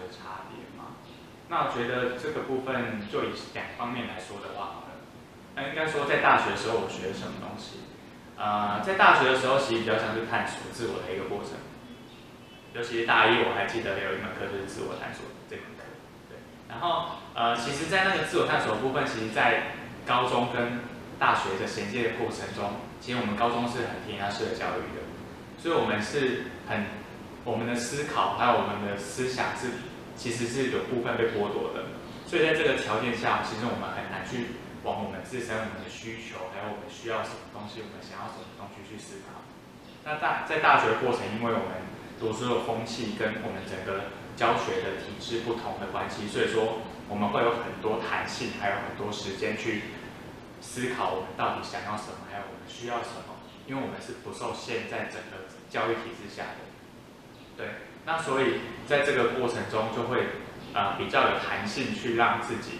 的差别吗？那我觉得这个部分就以两方面来说的话好了。那应该说在大学的时候我学了什么东西？在大学的时候其实比较像是探索自我的一个过程。尤其是大一，我还记得有一门课就是自我探索这门课。对，然后其实，在那个自我探索的部分，其实在高中跟大学的衔接的过程中，其实我们高中是很填鸭式的教育的，所以我们是我们的思考还有我们的思想其实是有部分被剥夺的。所以在这个条件下，其实我们很难去往我们自身、我们的需求，还有我们需要什么东西，我们想要什么东西去思考。那在大学的过程，因为我们读书的风气跟我们整个教学的体制不同的关系，所以说我们会有很多弹性，还有很多时间去思考我们到底想要什么，还有我们需要什么，因为我们是不受限在整个教育体制下的。对，那所以在这个过程中就会比较有弹性去让自己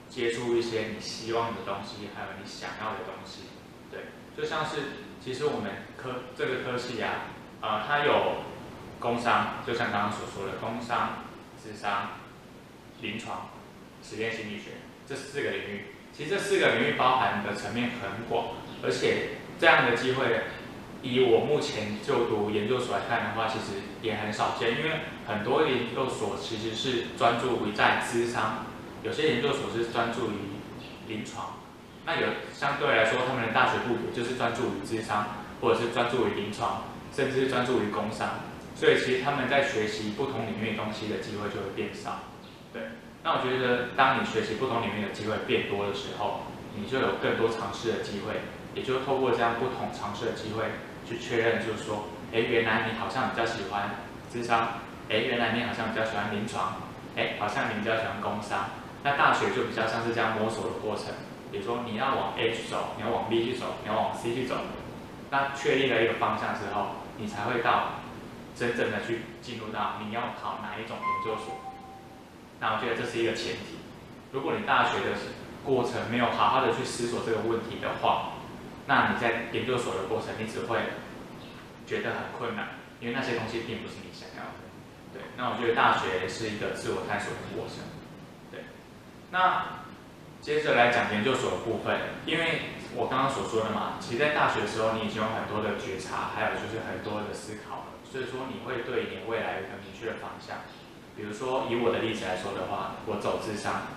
接触一些你希望的东西，还有你想要的东西。对，就像是其实我们这个科系它有工商，就像刚刚所说的工商、諮商、临床、实验心理学这4个领域。其实这4个领域包含的层面很广，而且这样的机会，以我目前就读研究所来看的话，其实也很少见，因为很多研究所其实是专注于在諮商，有些研究所是专注于临床，那相对来说，他们的大学部也就是专注于諮商，或者是专注于临床，甚至是专注于工商，所以其实他们在学习不同领域的东西的机会就会变少。对，那我觉得当你学习不同领域的机会变多的时候，你就有更多尝试的机会，也就透过这样不同尝试的机会去确认，就是说，原来你好像比较喜欢諮商，原来你好像比较喜欢临床，好像你比较喜欢工商。那大学就比较像是这样摸索的过程，比如说你要往 A 去走，你要往 B 去走，你要往 C 去走。那确立了一个方向之后，你才会到真正的去进入到你要考哪一种研究所。那我觉得这是一个前提。如果你大学的过程没有好好的去思索这个问题的话，那你在研究所的过程，你只会觉得很困难，因为那些东西并不是你想要的。对，那我觉得大学是一个自我探索的过程。对，那接着来讲研究所的部分，因为我刚刚所说的嘛，其实在大学的时候，你已经有很多的觉察，还有就是很多的思考了，所以说你会对你未来有很明确的方向。比如说以我的例子来说的话，我走諮商，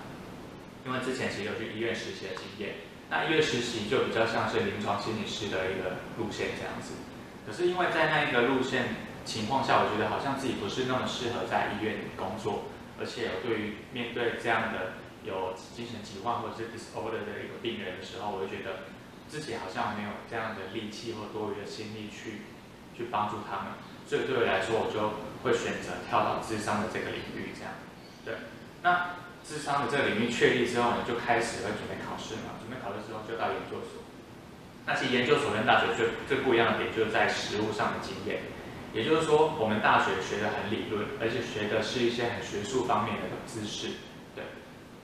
因为之前其实有去医院实习的经验，那医院实习就比较像是临床心理师的一个路线这样子。可是因为在那一个路线情况下，我觉得好像自己不是那么适合在医院里工作，而且对于面对这样的有精神疾患或者是 disorder 的一个病人的时候，我就觉得自己好像没有这样的力气或多余的心力去帮助他们，所以对我来说，我就会选择跳到諮商的这个领域这样。对，那諮商的这个领域确立之后呢，就开始会准备考试嘛，准备考试之后就到研究所。那其实研究所跟大学最不一样的点就是在实务上的经验，也就是说，我们大学学的很理论，而且学的是一些很学术方面的知识。对，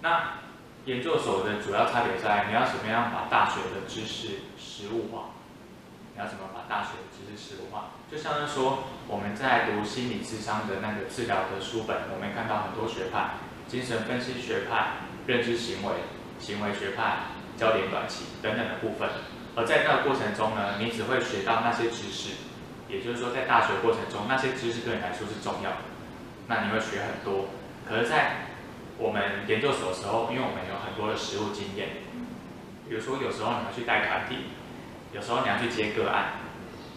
那研究所的主要差别在你要怎么样把大学的知识实务化，你要怎么把大学的知识实务化？就像是说我们在读心理諮商的那个治疗的书本，我们看到很多学派，精神分析学派、认知行为学派、焦点短期等等的部分。而在那个过程中呢，你只会学到那些知识，也就是说，在大学过程中，那些知识对你来说是重要的，那你会学很多。可是，在我们研究所的时候，因为我们有很多的实务经验，比如说有时候你要去带团体，有时候你要去接个案，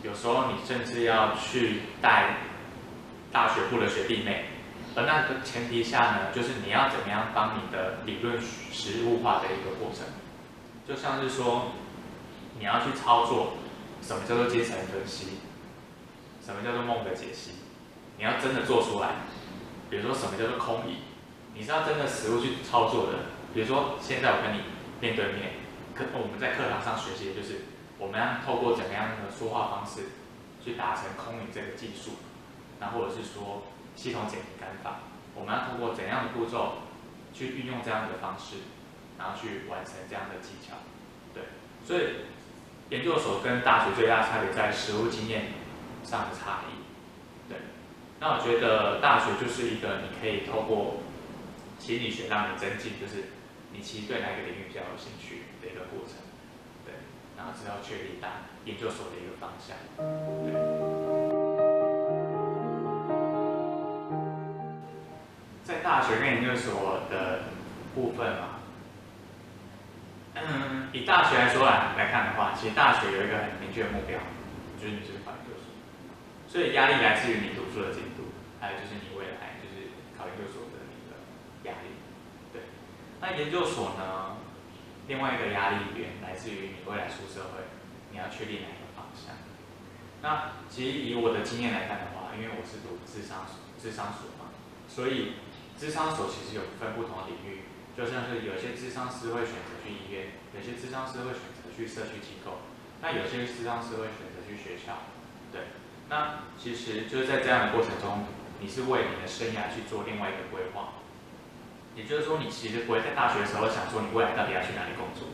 有时候你甚至要去带大学部的学弟妹。而那个前提下呢，就是你要怎么样帮你的理论实务化的一个过程，就像是说，你要去操作什么叫做精神分析，什么叫做梦的解析，你要真的做出来。比如说什么叫做空椅，你是要真的实物去操作的。比如说现在我跟你面对面，我们在课堂上学习的就是我们要透过怎么样的说话方式去达成空椅这个技术，那或者是说系统简明感法，我们要通过怎样的步骤去运用这样的方式，然后去完成这样的技巧。对，所以研究所跟大学最大的差别在实务经验上的差异。对，那我觉得大学就是一个你可以透过心理学让你增进，就是你其实对哪个领域比较有兴趣的一个过程，对，然后之后确立研究所的一个方向，对。在大学跟研究所的部分嘛，以大学来说来看的话，其实大学有一个很明确的目标，就是你就是考研究所，所以压力来自于你读书的进度，还有就是你未来就是考研究所的一个压力。对，那研究所呢，另外一个压力源来自于你未来出社会，你要确立哪一个方向。那其实以我的经验来看的话，因为我是读智商所嘛，所以智商所其实有分不同的领域。就像是有些咨商师会选择去医院，有些咨商师会选择去社区机构，那有些咨商师会选择去学校，对。那其实就是在这样的过程中，你是为你的生涯去做另外一个规划。也就是说，你其实不会在大学的时候想说你未来到底要去哪里工作，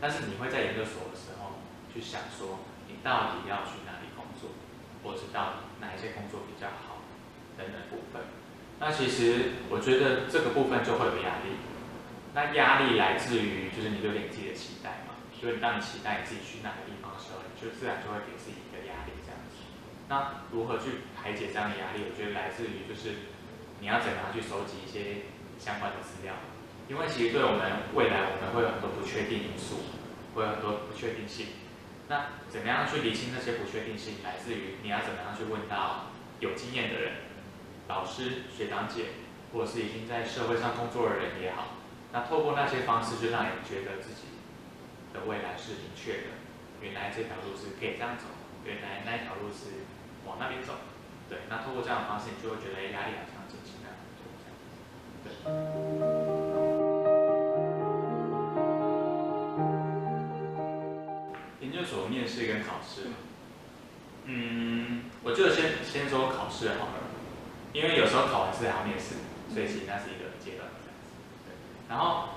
但是你会在研究所的时候去想说你到底要去哪里工作，或者到底哪一些工作比较好等等部分。那其实我觉得这个部分就会有压力。那压力来自于就是你对你自己的期待嘛，所以当你期待你自己去哪个地方的时候，你就自然就会给自己一个压力这样子。那如何去排解这样的压力？我觉得来自于就是你要怎么样去收集一些相关的资料，因为其实对我们未来我们会有很多不确定因素，会有很多不确定性。那怎么样去理清那些不确定性？来自于你要怎么样去问到有经验的人，老师、学长姐，或者是已经在社会上工作的人也好。那透过那些方式，就让你觉得自己的未来是明确的。原来这条路是可以这样走，原来那条路是往那边走。对，那透过这样的方式，你就会觉得压力好像减轻了很多这样。对。研究所面试跟考试，我就先说考试好了，因为有时候考完试还要面试，所以其实那是一个阶段。然后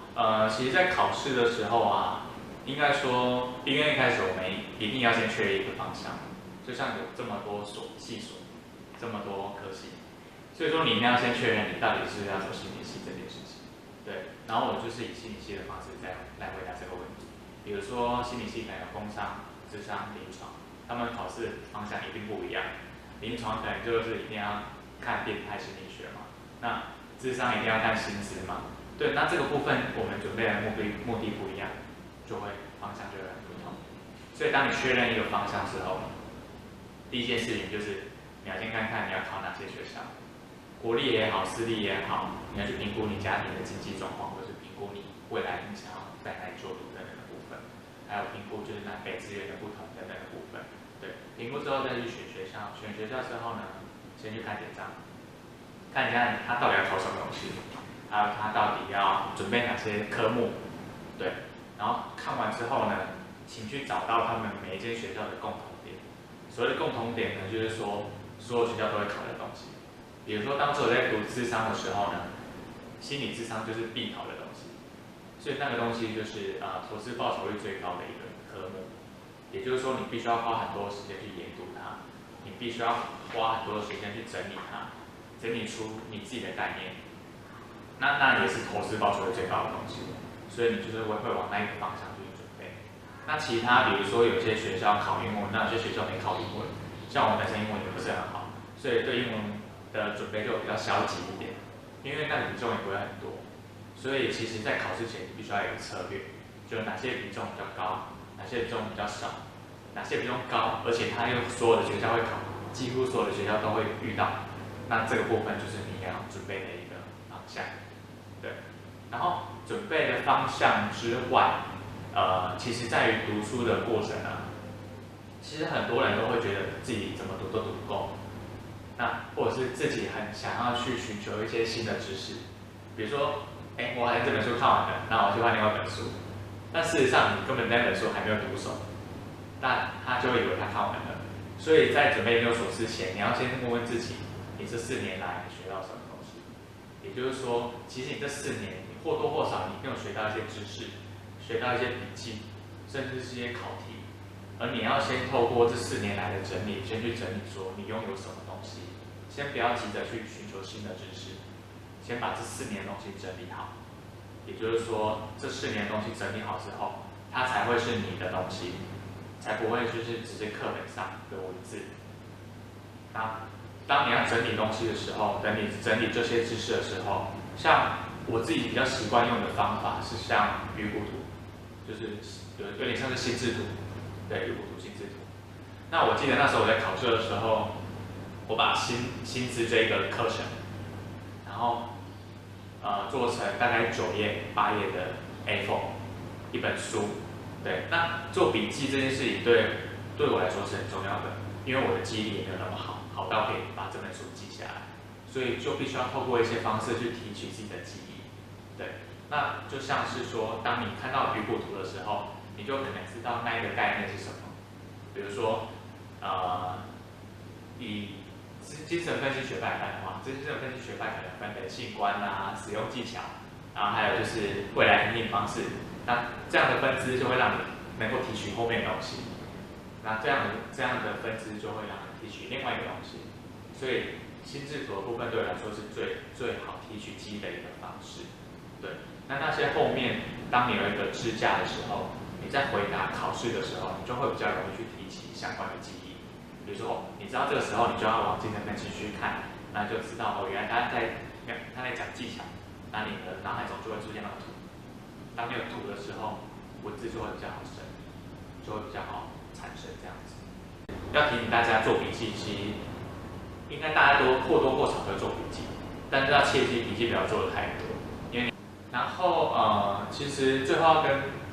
其实，在考试的时候啊，应该说，因为一开始我们一定要先确立一个方向，就像有这么多系所，这么多科系，所以说你一定要先确认你到底是要走心理系这件事情。对，然后我就是以心理系的方式来回答这个问题。比如说心理系可能有工商、智商、临床，他们考试的方向一定不一样。临床可能就是一定要看变态心理学嘛，那智商一定要看心智嘛。对，那这个部分我们准备的目的不一样，就会方向就会很不同。所以当你确认一个方向之后，第一件事情就是你要先看看你要考哪些学校，国立也好，私立也好，你要去评估你家庭的经济状况，或是评估你未来你想要在哪里就读等等的部分，还有评估就是南北资源的不同等等的部分。对，评估之后再去选学校，选学校之后呢，先去看简章，看一下他到底要考什么东西。还有他到底要准备哪些科目，对，然后看完之后呢，请去找到他们每一间学校的共同点。所谓的共同点呢，就是说所有学校都会考的东西。比如说当时我在读智商的时候呢，心理智商就是必考的东西，所以那个东西就是投资报酬率最高的一个科目。也就是说，你必须要花很多时间去研读它，你必须要花很多时间去整理它，整理出你自己的概念。那也是投资报酬率最高的东西，所以你就是会往那一个方向去准备。那其他比如说有些学校考英文，那有些学校没考英文，像我本身英文也不是很好，所以对英文的准备就比较消极一点，因为那个比重也不会很多。所以其实在考试前你必须要有一个策略，就哪些比重比较高，哪些比重比较少，哪些比重高，而且它又所有的学校会考，几乎所有的学校都会遇到。那这个部分就是你要准备的一个方向。对，然后准备的方向之外，其实在于读书的过程啊，其实很多人都会觉得自己怎么读都读不够，那或者是自己很想要去寻求一些新的知识，比如说，我好像这本书看完了，那我去换另外一本书，但事实上你根本那本书还没有读熟，但他就会以为他看完了，所以在准备研究所之前，你要先问问自己，你这4年来学到什么？也就是说，其实你这4年，你或多或少你一定有学到一些知识，学到一些笔记，甚至是一些考题，而你要先透过这4年来的整理，先去整理说你拥有什么东西，先不要急着去寻求新的知识，先把这4年的东西整理好。也就是说，这4年的东西整理好之后，它才会是你的东西，才不会就是只是课本上的文字。那当你要整理东西的时候，等你整理这些知识的时候，像我自己比较习惯用的方法是像鱼骨图，就是有点像是心智图，对，鱼骨图、心智图。那我记得那时候我在考试的时候，我把心智这个课程，然后做成大概9页、8页的 A4 一本书。对，那做笔记这件事情对我来说是很重要的，因为我的记忆力也没有那么好，好到可以把这本书记下来，所以就必须要透过一些方式去提取自己的记忆。对，那就像是说，当你看到鱼骨图的时候，你就可能知道那一个概念是什么。比如说，以精神分析学派来看的话，精神分析学派可能分人性观啊、使用技巧，然后还有就是未来评定方式。那这样的分支就会让你能够提取后面的东西，那这样的分支就会让你提取另外一个东西。所以心智图的部分对我来说是最好提取记忆的一个方式。对，那些后面当你有一个支架的时候，你在回答考试的时候，你就会比较容易去提起相关的记忆。比如说，你知道这个时候你就要往精神分析去看，那就知道原来他在讲技巧，那你的脑海中就会出现那个图。当你有图的时候，文字就会比较好生，就会比较好产生这样子。要提醒大家做笔记，其实应该大家都或多或少会做笔记，但是要切记笔记不要做的太多，因为然后其实最后要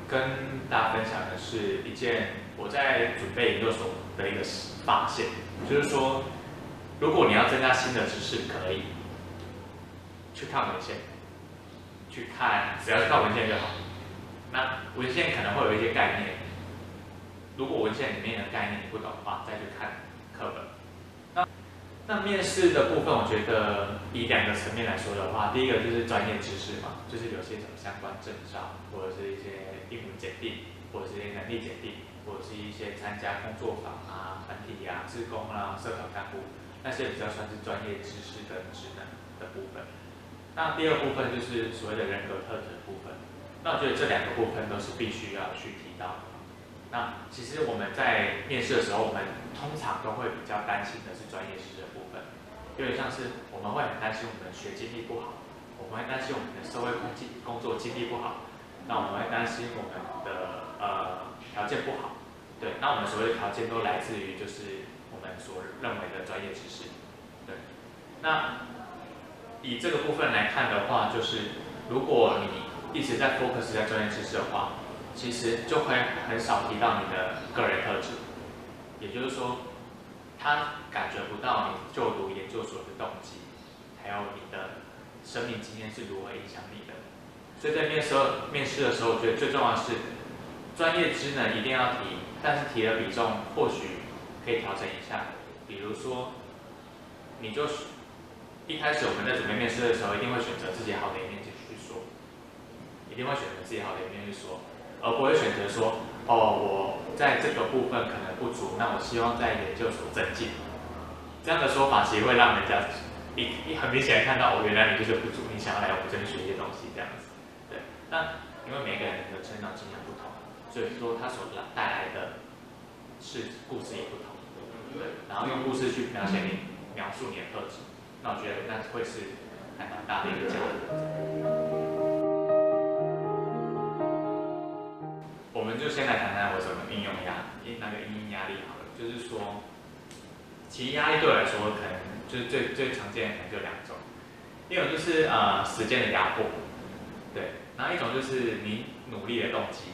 跟大家分享的是一件我在准备研究所的一个发现，就是说，如果你要增加新的知识，可以去看文献。去看，只要是看文献就好。那文献可能会有一些概念，如果文献里面的概念你不懂的话，再去看课本。那面试的部分，我觉得以2个层面来说的话，第一个就是专业知识嘛，就是有些什么相关证照，或者是一些英文检定，或者是一些能力检定，或者是一些参加工作坊啊、团体啊、志工啊、社团干部，那些比较算是专业知识跟职能的部分。那第二部分就是所谓的人格特质的部分。那我觉得这2个部分都是必须要去提到的。那其实我们在面试的时候，我们通常都会比较担心的是专业知识的部分，有点像是我们会很担心我们的学经历不好，我们会担心我们的社会工作经历不好，那我们会担心我们的条件不好。对，那我们所谓的条件都来自于就是我们所认为的专业知识。对，那以这个部分来看的话，就是如果你一直在 focus 在专业知识的话，其实就会很少提到你的个人特质，也就是说，他感觉不到你就读研究所的动机，还有你的生命经验是如何影响你的。所以在面试的时候，我觉得最重要的是专业知能一定要提，但是提的比重或许可以调整一下，比如说，你就一开始我们在准备面试的时候，一定会选择自己好的一面去说，一定会选择自己好的一面去说，而不会选择说，我在这个部分可能不足，那我希望在研究所增进。这样的说法其实会让人家很明显看到，原来你就是不足，你想要来我这边学一些东西这样子。对，那因为每个人的成长经验不同，所以说他所带来的故事也不同。对，然后用故事去描述你的特质。那我觉得那会是还蛮大的一个价值。我们就先来谈谈我怎么应用因应压力好了，就是说，其实压力对我来说可能就是最常见的可能就2种，一种就是时间的压迫，对，然后一种就是你努力的动机。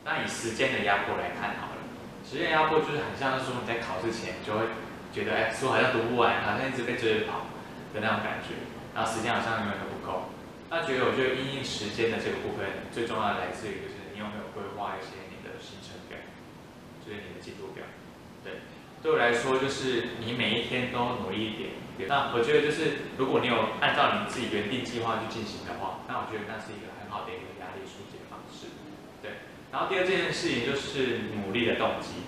那以时间的压迫来看好了，时间压迫就是很像是说你在考试前就会觉得书好像读不完，好像一直被追着跑的那种感觉，然后时间好像永远都不够。那我觉得因应时间的这个部分，最重要的来自于就是你有没有规划一些你的行程表，就是你的进度表。对，对我来说就是你每一天都努力一点。那我觉得就是如果你有按照你自己原定计划去进行的话，那我觉得那是一个很好的一个压力疏解方式。对，然后第二件事情就是努力的动机。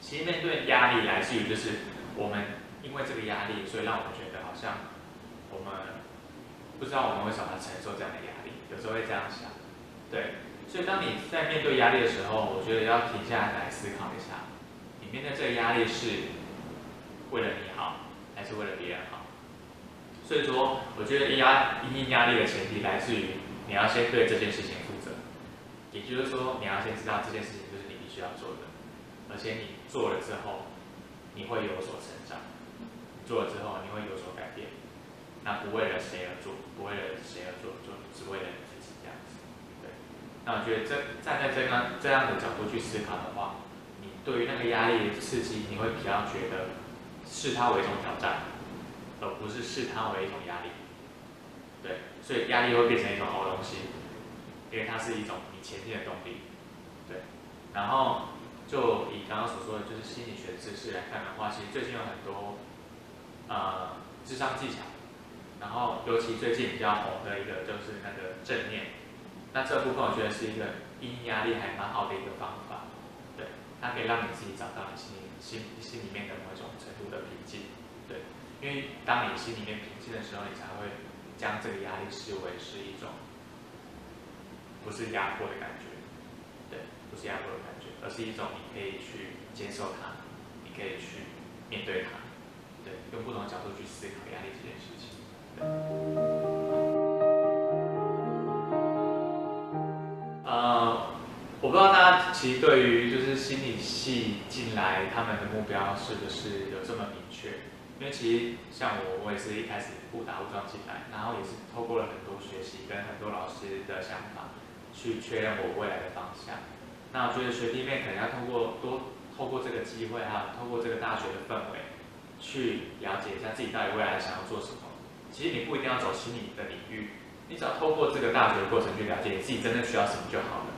其实面对压力来自于就是我们因为这个压力，所以让我们觉得好像我们不知道我们为什么要承受这样的压力，有时候会这样想，对。所以当你在面对压力的时候，我觉得要停下来思考一下，你面对这个压力是为了你好，还是为了别人好？所以说，我觉得应压力的前提来自于你要先对这件事情负责，也就是说，你要先知道这件事情就是你必须要做的，而且你做了之后，你会有所成长，做了之后你会有所改变，那不为了谁而做，不为了谁而做，就只为了你自己这样子。对，那我觉得站在这样的角度去思考的话，你对于那个压力的刺激，你会比较觉得视它为一种挑战。而不是视它为一种压力，对，所以压力会变成一种好东西，因为它是一种你前进的动力，对。然后就以刚刚所说的，就是心理学知识来看的话，其实最近有很多智商技巧，然后尤其最近比较红的一个就是那个正念，那这部分我觉得是一个因应压力还蛮好的一个方法，对，它可以让你自己找到你心里面的某一种程度的平静，对。因为当你心里面平静的时候，你才会将这个压力视为是一种不是压迫的感觉，对，不是压迫的感觉，而是一种你可以去接受它，你可以去面对它，对，用不同的角度去思考压力这件事情。我不知道大家其实对于就是心理系进来，他们的目标是不是有这么明确？因为其实像我也是一开始误打误撞进来，然后也是透过了很多学习跟很多老师的想法，去确认我未来的方向。那我觉得学弟妹可能要透过这个机会，还有透过这个大学的氛围，去了解一下自己到底未来想要做什么。其实你不一定要走心理的领域，你只要透过这个大学的过程去了解你自己真正需要什么就好了。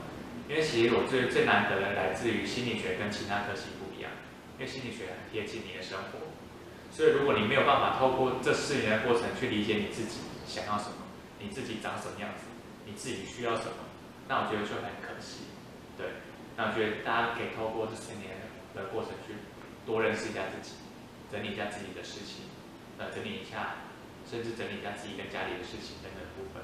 因为其实我最难得的来自于心理学跟其他科系不一样，因为心理学很贴近你的生活。所以，如果你没有办法透过这4年的过程去理解你自己想要什么，你自己长什么样子，你自己需要什么，那我觉得就很可惜。对，那我觉得大家可以透过这4年的过程去多认识一下自己，整理一下自己的事情，整理一下，甚至整理一下自己跟家里的事情等等部分。